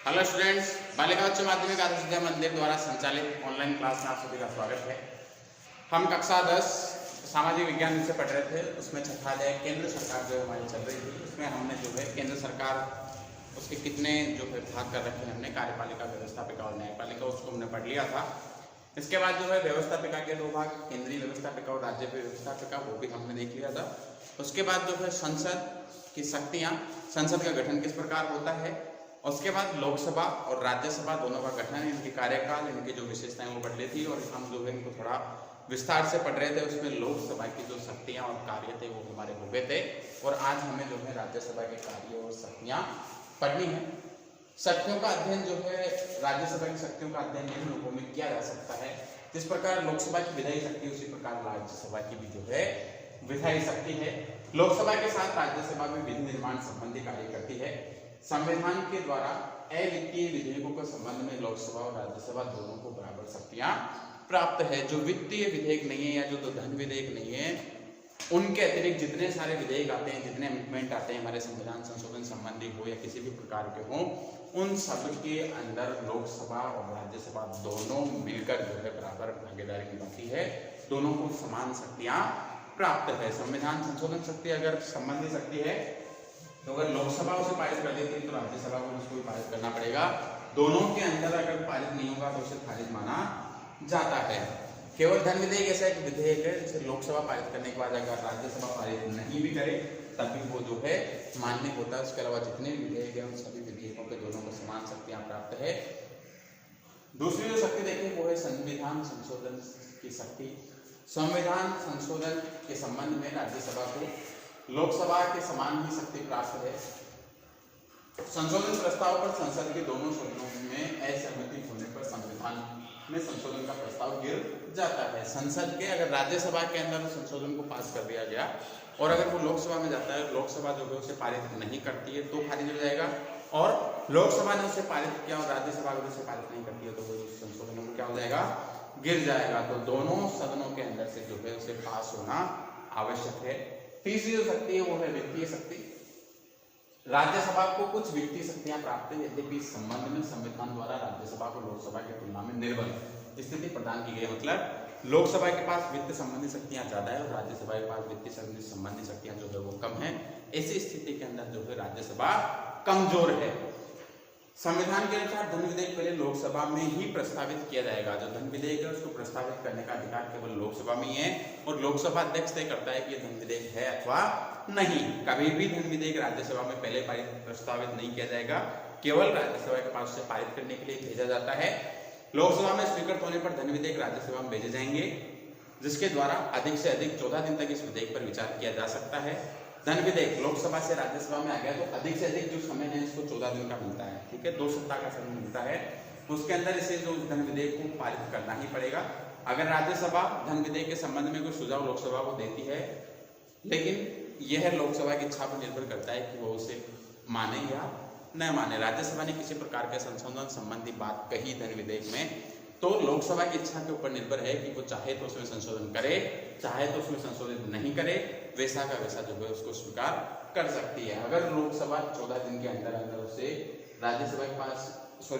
Hello students, बालिका उच्च माध्यमिक आदर्श विद्या मंदिर द्वारा संचालित ऑनलाइन क्लास में आप सभी का स्वागत है। हम कक्षा 10 सामाजिक विज्ञान से पढ़ रहे थे। उसमें छठा अध्याय केंद्र सरकार जो हमारी चल रही थी, उसमें हमने जो है केंद्र सरकार उसके कितने जो है भाग कर रखे हैं हमने, कार्यपालिका, व्यवस्थापिका और न्यायपालिका, उसको हमने पढ़ लिया था। इसके बाद जो है व्यवस्थापिका के दो भाग, केंद्रीय व्यवस्थापिका और राज्य व्यवस्थापिका, वो भी हमने देख लिया था। उसके बाद जो है संसद की शक्तियाँ, संसद का गठन किस प्रकार होता है। उसके बाद लोकसभा और राज्यसभा दोनों का गठन, इनकी कार्यकाल, इनकी जो विशेषताएं वो पढ़ ली थी और हम जो है इनको थोड़ा विस्तार से पढ़ रहे थे। उसमें लोकसभा की जो शक्तियां और कार्य थे वो हमारे हो गए थे और आज हमें जो है राज्यसभा के कार्य और शक्तियां पढ़नी है। शक्तियों का अध्ययन जो है, राज्यसभा की शक्तियों का अध्ययन निम्न रूपों में किया जा सकता है। जिस प्रकार लोकसभा की विधायी शक्ति, उसी प्रकार राज्यसभा की भी जो है विधायी शक्ति है। लोकसभा के साथ राज्यसभा में विधि निर्माण संबंधी कार्य करती है। संविधान के द्वारा अवित्तीय विधेयकों के संबंध में लोकसभा और राज्यसभा दोनों को बराबर शक्तियां प्राप्त है। जो वित्तीय विधेयक नहीं है या जो धन विधेयक नहीं है, उनके अतिरिक्त जितने सारे विधेयक आते हैं, जितने अमेंडमेंट आते हैं हमारे संविधान संशोधन संबंधी हो या किसी भी प्रकार के हो, उन सब के अंदर लोकसभा और राज्यसभा दोनों मिलकर जो है बराबर भागीदारी निभाती है। दोनों को समान शक्तियां प्राप्त है। संविधान संशोधन शक्ति अगर संबंधी शक्ति है तो अगर लोकसभा उसे पारित कर देती है तो राज्यसभा को उसको भी पारित करना पड़ेगा। दोनों के अंदर अगर पारित नहीं होगा तो उसे खारिज माना जाता है। केवल धन विधेयक ऐसा एक विधेयक है जिसे लोकसभा पारित करने के बाद अगर राज्यसभा पारित नहीं भी करे तभी वो जो है मान्य होता है। उसके अलावा जितने भी विधेयक है उन सभी विधेयकों के दोनों को समान शक्तियां प्राप्त है। दूसरी जो शक्ति देखें वो है संविधान संशोधन की शक्ति। संविधान संशोधन के संबंध में राज्यसभा को लोकसभा के समान ही शक्ति प्राप्त है। संशोधन प्रस्ताव पर संसद के दोनों सदनों में असहमति होने पर संविधान में संशोधन का प्रस्ताव गिर जाता है। संसद के अगर राज्यसभा के अंदर संशोधन को पास कर दिया गया और अगर वो लोकसभा में जाता है, लोकसभा जो है उसे पारित नहीं करती है तो खारिज हो जाएगा, और लोकसभा ने उसे पारित किया और राज्यसभा अगर उसे पारित नहीं करती है तो वो संशोधन में क्या हो जाएगा, गिर जाएगा। तो दोनों सदनों के अंदर से जो है उसे पास होना आवश्यक है। तीसरी जो शक्ति है वो है वित्तीय शक्ति। राज्यसभा को कुछ वित्तीय शक्तियां प्राप्त है, यद्यपि इस संबंध में संविधान द्वारा राज्यसभा को लोकसभा की तुलना में निर्बल स्थिति प्रदान की गई है। मतलब लोकसभा के पास वित्त संबंधी शक्तियां ज्यादा है और राज्यसभा के पास वित्तीय संबंधी शक्तियां जो है वो कम है। ऐसी स्थिति के अंदर जो है राज्यसभा कमजोर है। संविधान के अनुसार धन विधेयक पहले लोकसभा में ही प्रस्तावित किया जाएगा। जो धन विधेयक है उसको प्रस्तावित करने का अधिकार केवल लोकसभा में ही है और लोकसभा अध्यक्ष तय करता है कि ये धन विधेयक है अथवा नहीं। कभी भी धन विधेयक राज्यसभा में पहले प्रस्तावित नहीं किया जाएगा, केवल राज्यसभा के पास उसे पारित करने के लिए भेजा जाता है। लोकसभा में स्वीकृत होने पर धन विधेयक राज्यसभा में भेजे जाएंगे, जिसके द्वारा अधिक से अधिक 14 दिन तक इस विधेयक पर विचार किया जा सकता है। धन विधेयक लोकसभा से राज्यसभा में आ गया तो अधिक से अधिक जो समय है इसको 14 दिन का मिलता है, ठीक है, 2 सप्ताह का समय मिलता है। उसके अंदर इसे जो धन विधेयक को पारित करना ही पड़ेगा। अगर राज्यसभा धन विधेयक के संबंध में कोई सुझाव लोकसभा को देती है, लेकिन यह लोकसभा की इच्छा पर निर्भर करता है कि वो उसे माने या न माने। राज्यसभा ने किसी प्रकार के संशोधन संबंधी बात कही धन विधेयक में तो लोकसभा की इच्छा के ऊपर निर्भर है कि वो चाहे तो उसमें संशोधन करे, चाहे तो उसमें संशोधित नहीं करे, वैसा का वैसा जो है उसको स्वीकार कर सकती है। अगर लोकसभा 14 दिन के अंदर अंदर उसे राज्यसभा के पास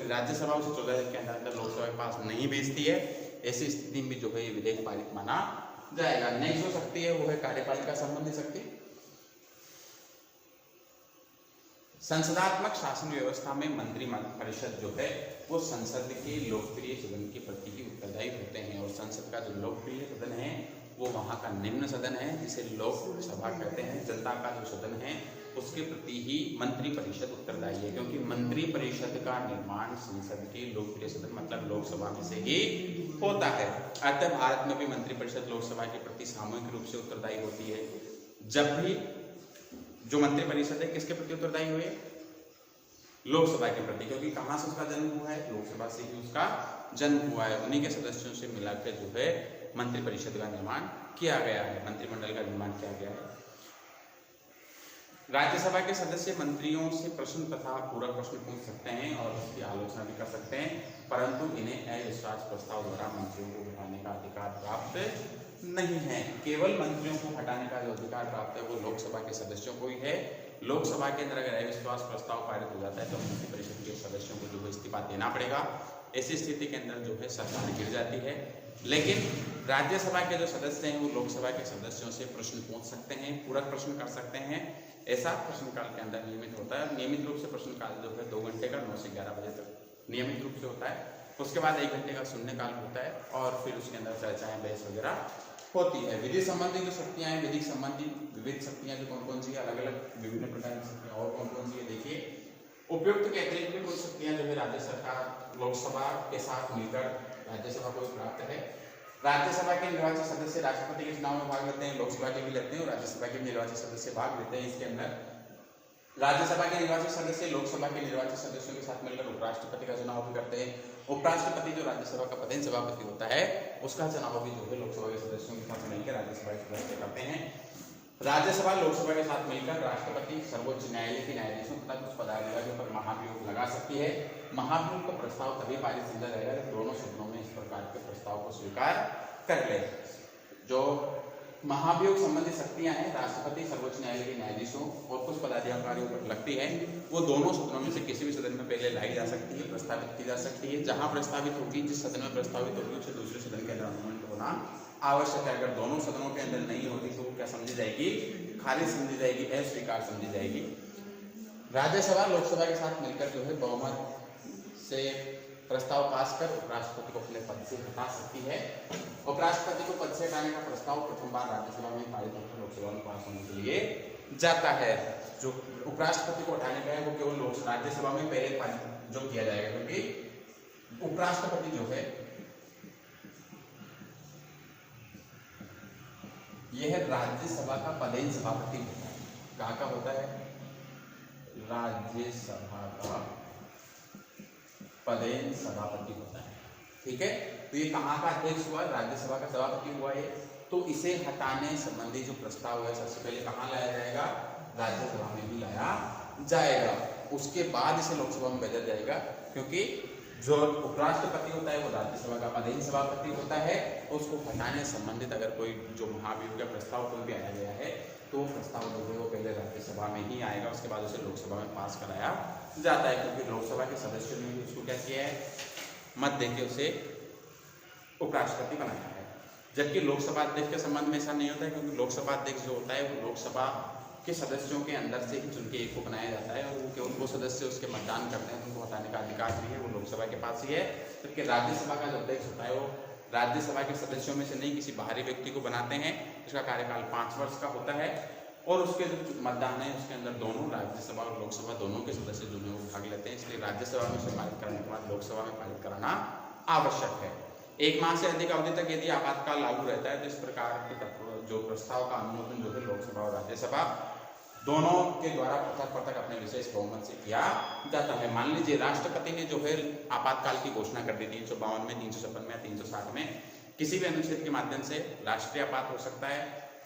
राज्यसभा उसे 14 दिन के अंदर अंदर लोकसभा के पास नहीं भेजती है, ऐसी स्थिति में जो है ये विधेयक पारित माना जाएगा। नेक्स्ट जो शक्ति है वो है कार्यपालिका संबंधी शक्ति। संसदात्मक शासन व्यवस्था में मंत्री परिषद जो है वो संसद के लोकप्रिय सदन के प्रति ही उत्तरदायी होते हैं और संसद का जो लोकप्रिय सदन है वो वहाँ का निम्न सदन है जिसे लोकसभा कहते हैं। जनता का जो सदन है उसके प्रति ही मंत्री परिषद उत्तरदायी है, क्योंकि मंत्री परिषद का निर्माण संसद के लोकप्रिय सदन मतलब लोकसभा में से ही होता है। अतः भारत में भी मंत्री परिषद लोकसभा के प्रति सामूहिक रूप से उत्तरदायी होती है। जब भी जो मंत्री परिषद है किसके प्रति उत्तरदायी हुए, लोकसभा के प्रति, क्योंकि कहाँ से उसका जन्म हुआ है, लोकसभा से ही उसका जन्म हुआ है। उन्हीं के सदस्यों से मिलाकर जो है मंत्री परिषद का निर्माण किया गया है, मंत्रिमंडल का निर्माण किया गया है। राज्यसभा के सदस्य मंत्रियों से प्रश्न तथा पूरक प्रश्न पूछ सकते हैं और उसकी आलोचना भी कर सकते हैं, परंतु इन्हें अविश्वास प्रस्ताव द्वारा मंत्रियों को हटाने का अधिकार प्राप्त नहीं है। केवल मंत्रियों को हटाने का जो अधिकार प्राप्त है वो लोकसभा के सदस्यों को ही है। लोकसभा के अंदर अगर अविश्वास प्रस्ताव पारित हो जाता है तो मंत्रिपरिषद के सदस्यों को जो पक्षपात देना पड़ेगा। ऐसी स्थिति के अंदर जो है सरकार गिर जाती है। लेकिन राज्यसभा के जो सदस्य हैं वो लोकसभा के सदस्यों से प्रश्न पूछ सकते हैं, पूरक प्रश्न कर सकते हैं। ऐसा प्रश्नकाल के अंदर नियमित होता है। नियमित रूप से प्रश्नकाल जो है 2 घंटे का 9 से 11 बजे तक नियमित रूप से होता है। उसके बाद 1 घंटे का शून्यकाल होता है और फिर उसके अंदर चर्चाएं, बहस वगैरह होती है। विधि संबंधी जो शक्तियां हैं, विधि संबंधी विविध शक्तियां जो कौन कौन सी है, अलग अलग विभिन्न प्रकार की शक्तियां और कौन कौन सी है देखिए। उपयुक्त के अतिरिक्त भी कुछ शक्तियां जो है राज्य सरकार लोकसभा के साथ मिलकर राज्यसभा को प्राप्त है। राज्यसभा के निर्वाचित सदस्य राष्ट्रपति के चुनाव में भाग लेते हैं, लोकसभा के भी लेते हैं और राज्यसभा के निर्वाचित सदस्य भाग लेते हैं। इसके अंदर राज्यसभा के निर्वाचित सदस्य लोकसभा के निर्वाचित सदस्यों के साथ मिलकर उपराष्ट्रपति का चुनाव भी करते हैं। उपराष्ट्रपति जो राज्यसभा का पदेन सभापति होता है उसका चुनाव भी जो है लोकसभा के सदस्यों के साथ मिलकर राज्यसभा के सदस्य करते हैं। राज्यसभा लोकसभा के साथ मिलकर राष्ट्रपति सर्वोच्च न्यायालय के न्यायाधीशों तथा कुछ पदाधिकारियों पर महाभियोग लगा सकती है। महाभियोग का प्रस्ताव तभी पारित समझा जाएगा जब दोनों सदनों में इस प्रकार के प्रस्ताव को स्वीकार कर ले। जो महाभियोग संबंधी शक्तियां हैं राष्ट्रपति सर्वोच्च न्यायालय के न्यायाधीशों और कुछ पदाधिकारियों पर लगती है, वो दोनों सदनों में से किसी भी सदन में पहले लाई जा सकती है, प्रस्तावित की जा सकती है। जहां प्रस्तावित होगी, जिस सदन में प्रस्तावित होगी उसे दूसरे सदन के अंदर अनुमोदन होना आवश्यक है। अगर दोनों सदनों के अंदर नहीं होगी तो क्या समझी जाएगी, खारिज समझी जाएगी, अस्वीकार समझी जाएगी। राज्यसभा लोकसभा के साथ मिलकर जो है बहुमत से प्रस्ताव पास कर उपराष्ट्रपति को अपने पद से हटा सकती है। उपराष्ट्रपति को पद से हटाने का प्रस्ताव प्रथम बार राज्यसभा में पारित होकर लोकसभा में पास होने के लिए जाता है। जो उपराष्ट्रपति को हटाने का है वो केवल राज्यसभा में पहले पारित जो किया जाएगा, क्योंकि उपराष्ट्रपति जो है यह राज्यसभा का पदेन सभापति होता है। कहाँ का होता है, राज्यसभा का पदेन सभापति होता है। ठीक है, तो ये कहाँ का अध्यक्ष हुआ, राज्यसभा का सभापति हुआ ये। तो इसे हटाने संबंधी जो प्रस्ताव है सबसे पहले कहाँ लाया जाएगा, राज्यसभा में भी लाया जाएगा। उसके बाद इसे लोकसभा में भेजा जाएगा, क्योंकि जो उपराष्ट्रपति होता है वो राज्यसभा का पदेन सभापति होता है। उसको हटाने संबंधित अगर कोई जो महाभियोग का प्रस्ताव कोई भी आया गया है तो प्रस्ताव जो है वो पहले राज्यसभा में ही आएगा, उसके बाद उसे लोकसभा में पास कराया जाता है। क्योंकि लोकसभा के सदस्यों ने भी उसको क्या किया है, मत देके उसे उपराष्ट्रपति बनाया है। जबकि लोकसभा अध्यक्ष के संबंध में ऐसा नहीं होता है, क्योंकि लोकसभा अध्यक्ष जो होता है वो लोकसभा के सदस्यों के अंदर से ही चुन के एक को बनाया जाता है और वो केवल वो सदस्य उसके मतदान करते हैं, उनको हटाने का अधिकार भी है वो लोकसभा के पास ही है। जबकि राज्यसभा का जो अध्यक्ष होता है वो राज्यसभा के सदस्यों में से नहीं किसी बाहरी व्यक्ति को बनाते हैं, उसका कार्यकाल 5 वर्ष का होता है और उसके जो मतदान है उसके अंदर दोनों राज्यसभा और लोकसभा दोनों के सदस्य जो है वो भाग लेते हैं। इसलिए राज्यसभा में उसे पारित करने के बाद लोकसभा में पारित कराना आवश्यक है। 1 माह से अधिक अवधि तक यदि आपातकाल लागू रहता है तो इस प्रकार के जो प्रस्ताव का अनुमोदन जो है लोकसभा और राज्यसभा दोनों के द्वारा पृथक अपने विशेष बहुमत से किया जाता है। मान लीजिए राष्ट्रपति ने जो है आपातकाल की घोषणा कर दी 352 में, 356 में, 360 में, किसी भी अनुच्छेद के माध्यम से राष्ट्रीय आपात हो सकता है,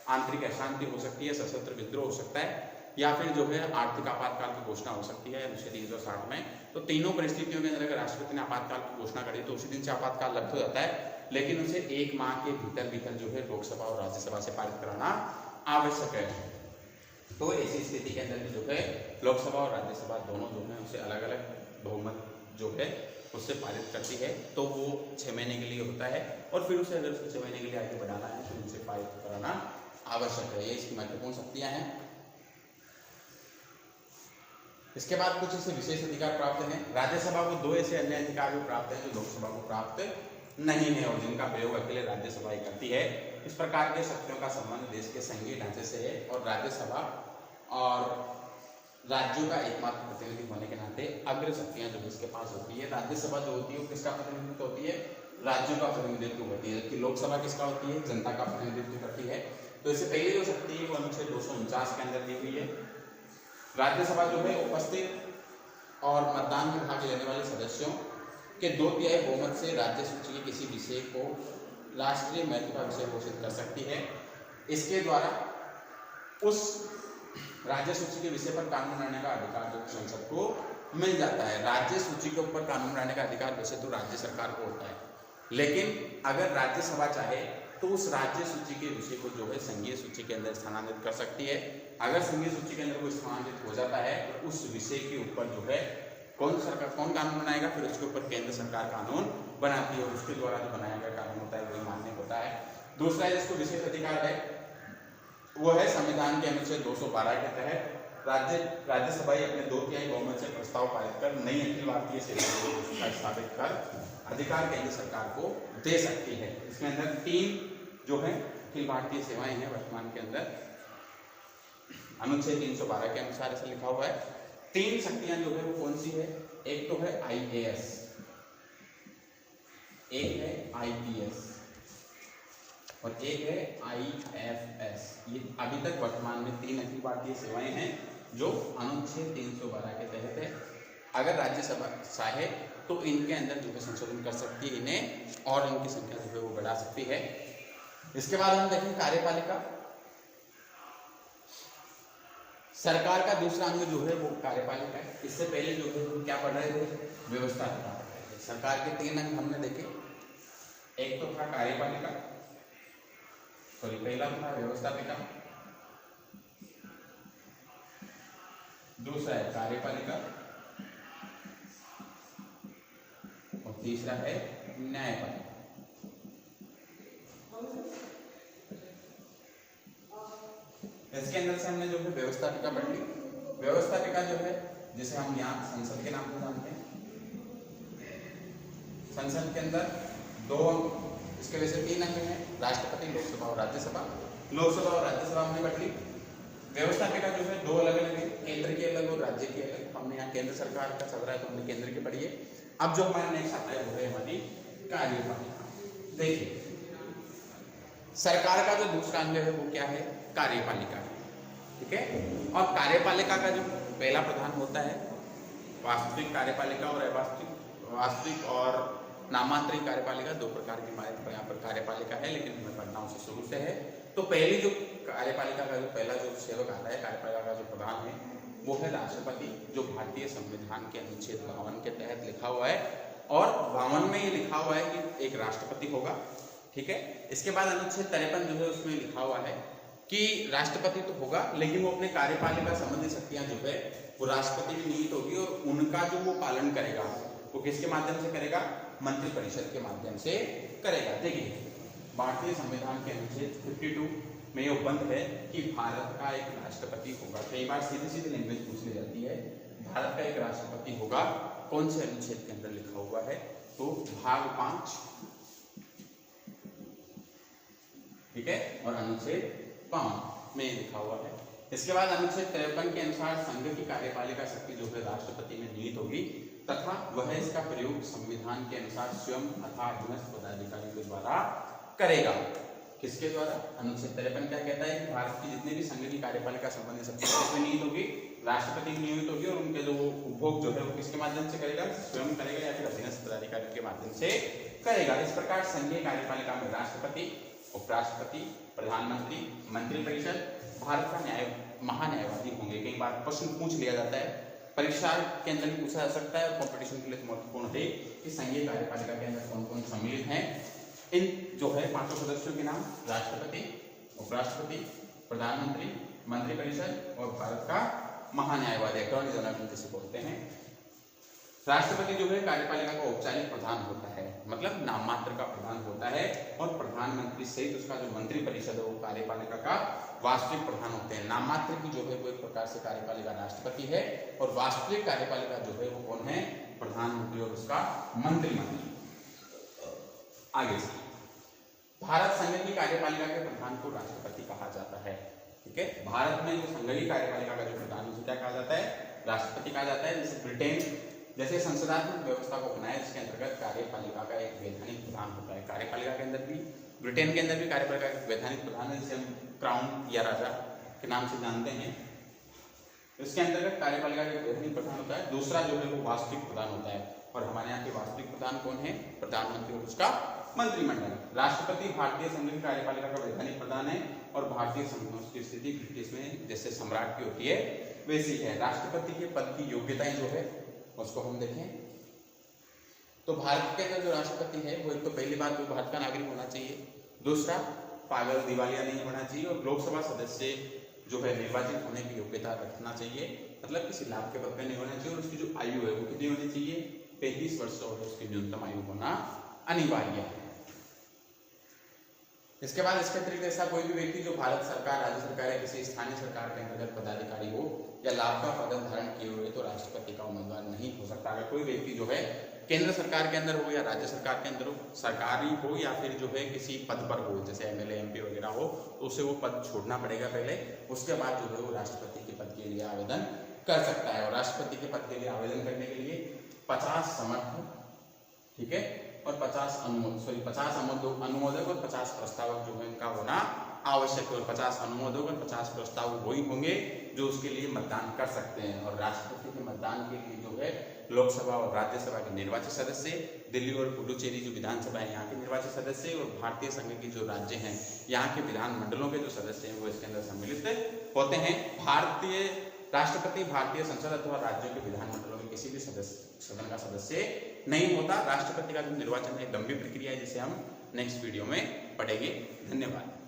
आंतरिक अशांति हो सकती है, सशस्त्र विद्रोह हो सकता है, या फिर जो है आर्थिक आपातकाल की घोषणा हो सकती है अनुच्छेद 360 में। तो तीनों परिस्थितियों के अंदर अगर राष्ट्रपति ने आपातकाल की घोषणा करी तो उसी दिन से आपातकाल लग हो जाता है, लेकिन उसे 1 माह के भीतर जो है लोकसभा और राज्यसभा से पारित कराना आवश्यक है। तो ऐसी स्थिति के अंदर भी जो है लोकसभा और राज्यसभा दोनों जो है उसे अलग अलग बहुमत जो है उससे पारित करती है। तो वो 6 महीने के लिए होता है और फिर उसे अगर 6 महीने के लिए आगे बढ़ाना है तो उनसे पारित कराना आवश्यक है। ये इसकी महत्वपूर्ण शक्तियां हैं। इसके बाद कुछ इसे विशेष अधिकार प्राप्त हैं। राज्यसभा को 2 ऐसे अन्य अधिकार भी प्राप्त हैं जो लोकसभा को प्राप्त नहीं है और जिनका प्रयोग अकेले राज्यसभा ही करती है। इस प्रकार के शक्तियों का संबंध देश के संघीय ढांचे से है और राज्यसभा और राज्यों का एकमात्र प्रतिनिधि होने के नाते अग्र शक्तियां जो इसके पास होती है। राज्यसभा जो होती है वो किसका प्रतिनिधित्व होती है, राज्यों का प्रतिनिधित्व होती है, जबकि लोकसभा किसका होती है, जनता का प्रतिनिधित्व करती है। तो इससे पहले जो शक्ति है वो अनुच्छेद 249 के अंदर दी हुई है। राज्यसभा जो है उपस्थित और मतदान में भाग लेने वाले सदस्यों के 2/3 बहुमत से राज्य सूची के किसी विषय को राष्ट्रीय महत्व का विषय घोषित कर सकती है। इसके द्वारा उस राज्य सूची के विषय पर कानून बनाने का अधिकार जो संसद को मिल जाता है। राज्य सूची के ऊपर कानून बनाने का अधिकार वैसे तो राज्य सरकार को होता है, लेकिन अगर राज्यसभा चाहे तो उस राज्य सूची के विषय को जो है संघीय सूची के अंदर स्थानांतरित कर सकती है। अगर संघीय सूची के अंदर कोई स्थानांतरित हो जाता है तो उस विषय के ऊपर जो है कौन कानून बनाएगा, फिर उसके ऊपर केंद्र सरकार कानून बनाती है और उसके द्वारा जो बनाया गया कानून होता है वही मान्य होता है। दूसरा जिसको विशेष अधिकार है वो है संविधान के अनुच्छेद 212 के तहत राज्यसभा अपने 2/3 बहुमत से प्रस्ताव पारित कर नई अखिल भारतीय सेवा योजना स्थापित कर अधिकार केंद्र सरकार को दे सकती है। इसके अंदर 3 जो है अखिल भारतीय सेवाएं हैं वर्तमान के अंदर, अनुच्छेद 312 के अनुसार ऐसा लिखा हुआ है। 3 शक्तियां जो है वो कौन सी है, एक तो है IAS, एक है IPS और एक है IFS। ये अभी तक वर्तमान में 3 अखिल भारतीय सेवाएं हैं जो अनुच्छेद 312 के तहत है। अगर राज्यसभा चाहे तो इनके अंदर जो है संशोधन कर सकती है इन्हें, और इनकी संख्या जो है वो बढ़ा सकती है। इसके बाद हम देखें कार्यपालिका। सरकार का दूसरा अंग जो है वो कार्यपालिका है। इससे पहले जो है वो क्या पढ़ रहे थे, व्यवस्थापिका। सरकार के 3 अंग हमने देखे, एक तो था कार्यपालिका, सॉरी पहला था व्यवस्थापिका, दूसरा है कार्यपालिका और तीसरा है न्यायपालिका। इसके अंदर से हमने जो है व्यवस्थापिका पढ़ ली। व्यवस्थापिका जो है जिसे हम यहाँ संसद के नाम से जानते हैं, संसद के अंदर 2 अंग, इसके वजह से 3 अंग हैं, राष्ट्रपति, लोकसभा और राज्यसभा। लोकसभा और राज्यसभा हमने पढ़ ली। व्यवस्थापिका जो है 2 अलग अलग है, केंद्र की अलग और राज्य की अलग। हमने यहाँ केंद्र सरकार का चल रहा है तो हमने केंद्र की पढ़ी है। अब जो हमारे नेक्स्ट आता है वो है हमारी कार्यपालिका। देखिए सरकार का जो दूसरा अंग है वो क्या है, कार्यपालिका, ठीक है। और कार्यपालिका का जो पहला प्रधान होता है, वास्तविक कार्यपालिका और अवास्तविक, वास्तविक और नामांतरिक कार्यपालिका, 2 प्रकार की हमारे यहाँ पर कार्यपालिका है, लेकिन हमें पढ़ना उसे शुरू से है। तो पहली जो कार्यपालिका का जो पहला जो सेवक आता है, कार्यपालिका का जो प्रधान है वो है राष्ट्रपति, जो भारतीय संविधान के अनुच्छेद 52 के तहत लिखा हुआ है। और 52 में ये लिखा हुआ है कि एक राष्ट्रपति होगा, ठीक है। इसके बाद अनुच्छेद 53 जो है उसमें लिखा हुआ है कि राष्ट्रपति तो होगा लेकिन वो अपने कार्यपालिका संबंधी शक्तियां जो है वो राष्ट्रपति में निहित होगी और उनका जो वो पालन करेगा वो किसके माध्यम से करेगा, मंत्रिपरिषद के माध्यम से करेगा। देखिए भारतीय संविधान के अनुच्छेद 52 में ये उपबंध है कि भारत का एक राष्ट्रपति होगा। कई बार सीधी सीधी लैंग्वेज पूछ ली जाती है, भारत का एक राष्ट्रपति होगा, कौन से अनुच्छेद के अंदर लिखा हुआ है, तो भाग 5, ठीक है, और अनुच्छेद 5 में लिखा हुआ है। इसके बाद अनुच्छेद 53 के अनुसार संघ की कार्यपालिका शक्ति जो है राष्ट्रपति में निहित होगी तथा वह इसका प्रयोग संविधान के अनुसार स्वयं अथवा अधीनस्थ पदाधिकारी के द्वारा करेगा। किसके द्वारा, अनुच्छेद 53 क्या कहता है कि भारत की जितनी भी संघ की कार्यपालिका संबंधी शक्ति किसमें निहित होगी, राष्ट्रपति में निहित होगी, और उनके जो उपभोग जो है वो किसके माध्यम से करेगा, स्वयं करेगा या फिर अधीनस्थ पदाधिकारी के माध्यम से करेगा। इस प्रकार संघीय कार्यपालिका में राष्ट्रपति, उपराष्ट्रपति, प्रधानमंत्री, मंत्रिपरिषद, भारत का महान्यायवादी होंगे। कई बार प्रश्न पूछ लिया जाता है, परीक्षा के अंदर भी पूछा जा सकता है और कंपटीशन के लिए महत्वपूर्ण है कि संघीय कार्यपालिका के अंदर कौन कौन सम्मिलित हैं। इन जो है 5 सदस्यों के नाम, राष्ट्रपति, उपराष्ट्रपति, प्रधानमंत्री, मंत्रिपरिषद और भारत का महान्यायवादी, अटॉर्नी जनरल जिसे बोलते हैं। राष्ट्रपति जो है कार्यपालिका का औपचारिक प्रधान होता है, मतलब नाम मात्र का प्रधान होता है, और प्रधानमंत्री सहित उसका जो मंत्रिपरिषद है वो कार्यपालिका का वास्तविक प्रधान होते हैं। नाम मात्र की जो है वो एक प्रकार से कार्यपालिका राष्ट्रपति है और वास्तविक कार्यपालिका जो है वो कौन है, प्रधानमंत्री और उसका मंत्रिमंडल। आगे से भारत संघ की कार्यपालिका के प्रधान को राष्ट्रपति कहा जाता है, ठीक है। भारत में जो संघ की कार्यपालिका का जो प्रधान उसे क्या कहा जाता है, राष्ट्रपति कहा जाता है। जैसे ब्रिटेन जैसे संसदात्मक व्यवस्था को अपनाया जिसके अंतर्गत कार्यपालिका का एक वैधानिक प्रधान होता है। कार्यपालिका के अंदर भी, ब्रिटेन के अंदर भी कार्यपालिका का वैधानिक प्रधान है जिसे हम क्राउन या राजा के नाम से जानते हैं। इसके अंतर्गत कार्यपालिका का एक वैधानिक प्रधान होता है। दूसरा जो है वो वास्तविक प्रधान होता है, और हमारे यहाँ के वास्तविक प्रधान कौन है, प्रधानमंत्री और उसका मंत्रिमंडल। राष्ट्रपति भारतीय संघ की कार्यपालिका का वैधानिक प्रधान है और भारतीय संघ की स्थिति ब्रिटिश में जैसे सम्राट की होती है वैसी है। राष्ट्रपति के पद की योग्यताएं जो है उसको हम देखें तो भारत के अंदर जो राष्ट्रपति है वो एक तो पहली बात वो भारत का नागरिक होना चाहिए, दूसरा पागल दिवालिया नहीं होना चाहिए, और लोकसभा सदस्य जो है निर्वाचित होने की योग्यता रखना चाहिए, मतलब किसी लाभ के पद पे नहीं होना चाहिए, और उसकी जो आयु है वो कितनी होनी चाहिए, 35 वर्ष और उसकी न्यूनतम आयु होना अनिवार्य है। इसके बाद इसके अतिरिक्त ऐसा कोई भी व्यक्ति जो भारत सरकार, राज्य सरकार या किसी स्थानीय सरकार के अंतर्गत पदाधिकारी हो या लाभ का पद धारण किए हुए तो राष्ट्रपति का उम्मीदवार नहीं हो सकता। अगर कोई व्यक्ति जो है केंद्र सरकार के अंदर हो या राज्य सरकार के अंदर हो, सरकारी हो या फिर जो है किसी पद पर हो, जैसे एमएलए एमपी वगैरह हो, तो उसे वो पद छोड़ना पड़ेगा पहले, उसके बाद जो है वो राष्ट्रपति के पद के लिए आवेदन कर सकता है। और राष्ट्रपति के पद के लिए आवेदन करने के लिए 50 समर्थक, ठीक है, और 50 अनुमोदक और 50 प्रस्तावक जो है इनका होना आवश्यक है। और 50 अनुमोदक और 50 प्रस्तावक वही होंगे जो उसके लिए मतदान कर सकते हैं। और राष्ट्रपति के मतदान के लिए जो है लोकसभा और राज्यसभा के निर्वाचित सदस्य, दिल्ली और पुडुचेरी जो विधानसभा है यहाँ के निर्वाचित सदस्य, और भारतीय संघ के जो राज्य हैं यहाँ के विधानमंडलों के जो सदस्य हैं वो इसके अंदर सम्मिलित होते हैं। भारतीय राष्ट्रपति भारतीय संसद अथवा राज्यों के विधानमंडलों में किसी भी सदन का सदस्य नहीं होता। राष्ट्रपति का जो निर्वाचन है लंबी प्रक्रिया है, जिसे हम नेक्स्ट वीडियो में पढ़ेंगे। धन्यवाद।